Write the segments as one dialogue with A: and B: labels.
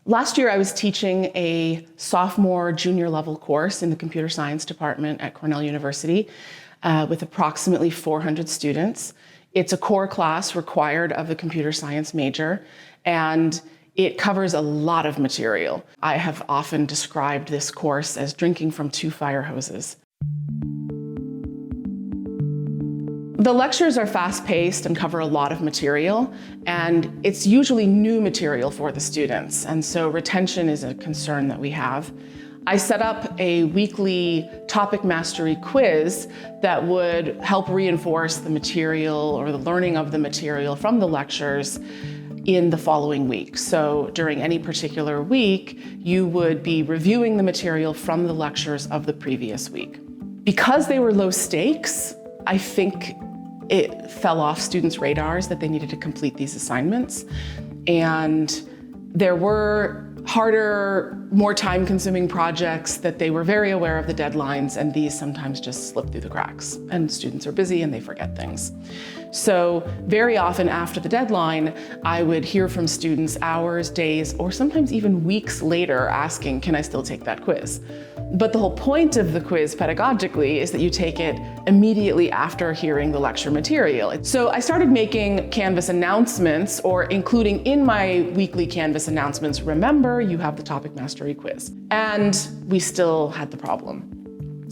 A: Last year, I was teaching a sophomore junior level course in the computer science department at Cornell University with approximately 400 students. It's a core class required of the computer science major, and it covers a lot of material. I have often described this course as drinking from two fire hoses. The lectures are fast-paced and cover a lot of material, and it's usually new material for the students, and so retention is a concern that we have. I set up a weekly topic mastery quiz that would help reinforce the material or the learning of the material from the lectures in the following week. So during any particular week, you would be reviewing the material from the lectures of the previous week. Because they were low stakes, I think it fell off students' radars that they needed to complete these assignments. And there were harder, more time-consuming projects that they were very aware of the deadlines, and these sometimes just slip through the cracks. And students are busy and they forget things. So very often after the deadline, I would hear from students hours, days, or sometimes even weeks later asking, can I still take that quiz? But the whole point of the quiz pedagogically is that you take it immediately after hearing the lecture material. So I started making Canvas announcements, or including in my weekly Canvas announcements, remember, you have the topic mastery quiz. And we still had the problem.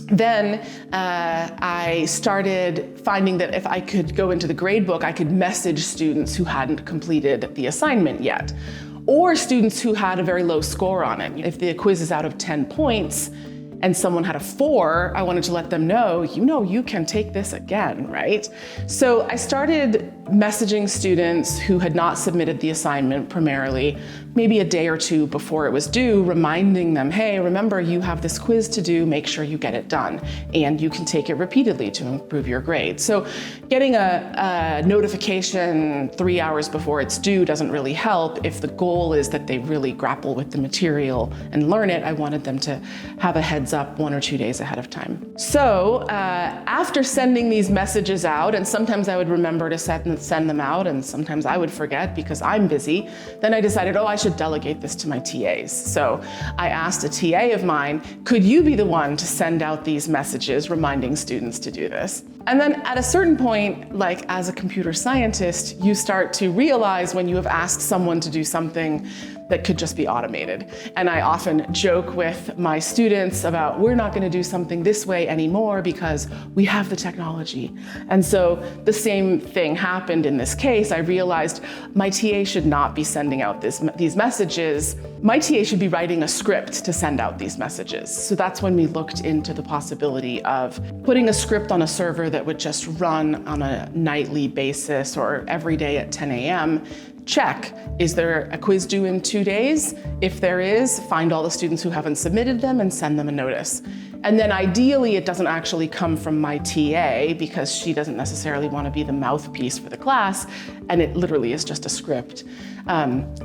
A: Then I started finding that if I could go into the gradebook, I could message students who hadn't completed the assignment yet, or students who had a very low score on it. If the quiz is out of 10 points and someone had a 4, I wanted to let them know, you can take this again, right? So I started messaging students who had not submitted the assignment primarily, maybe a day or two before it was due, reminding them, hey, remember you have this quiz to do, make sure you get it done. And you can take it repeatedly to improve your grade. So getting a notification 3 hours before it's due doesn't really help. If the goal is that they really grapple with the material and learn it, I wanted them to have a heads up 1 or 2 days ahead of time. So after sending these messages out, and sometimes I would remember to send them out, and sometimes I would forget because I'm busy, then I decided, I should delegate this to my TAs. So I asked a TA of mine, could you be the one to send out these messages reminding students to do this? And then at a certain point, like as a computer scientist, you start to realize when you have asked someone to do something that could just be automated. And I often joke with my students about, we're not gonna do something this way anymore because we have the technology. And so the same thing happened in this case. I realized my TA should not be sending out these messages. My TA should be writing a script to send out these messages. So that's when we looked into the possibility of putting a script on a server that would just run on a nightly basis or every day at 10 a.m. Check, is there a quiz due in 2 days? If there is, find all the students who haven't submitted them and send them a notice. And then ideally, it doesn't actually come from my TA because she doesn't necessarily want to be the mouthpiece for the class, and it literally is just a script.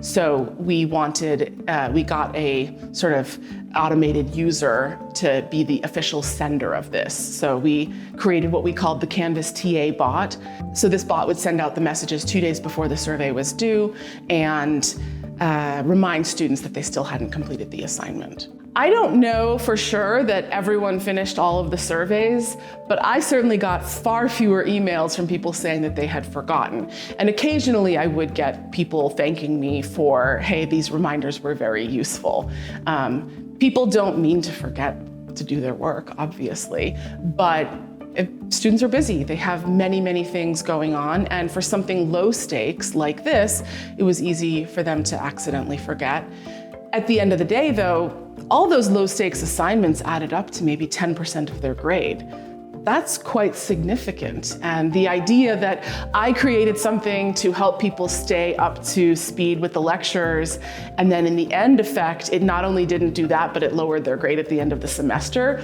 A: So we got a sort of automated user to be the official sender of this. So we created what we called the Canvas TA bot. So this bot would send out the messages 2 days before the survey was due and remind students that they still hadn't completed the assignment. I don't know for sure that everyone finished all of the surveys, but I certainly got far fewer emails from people saying that they had forgotten. And occasionally I would get people thanking me for, hey, these reminders were very useful. People don't mean to forget to do their work, obviously, but if students are busy, they have many, many things going on, and for something low stakes like this, it was easy for them to accidentally forget. At the end of the day, though, all those low stakes assignments added up to maybe 10% of their grade. That's quite significant. And the idea that I created something to help people stay up to speed with the lectures, and then in the end effect, it not only didn't do that, but it lowered their grade at the end of the semester,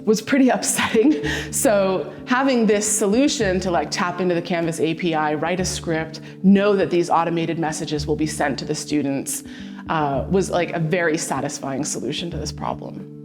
A: was pretty upsetting. So having this solution to tap into the Canvas API, write a script, know that these automated messages will be sent to the students, was a very satisfying solution to this problem.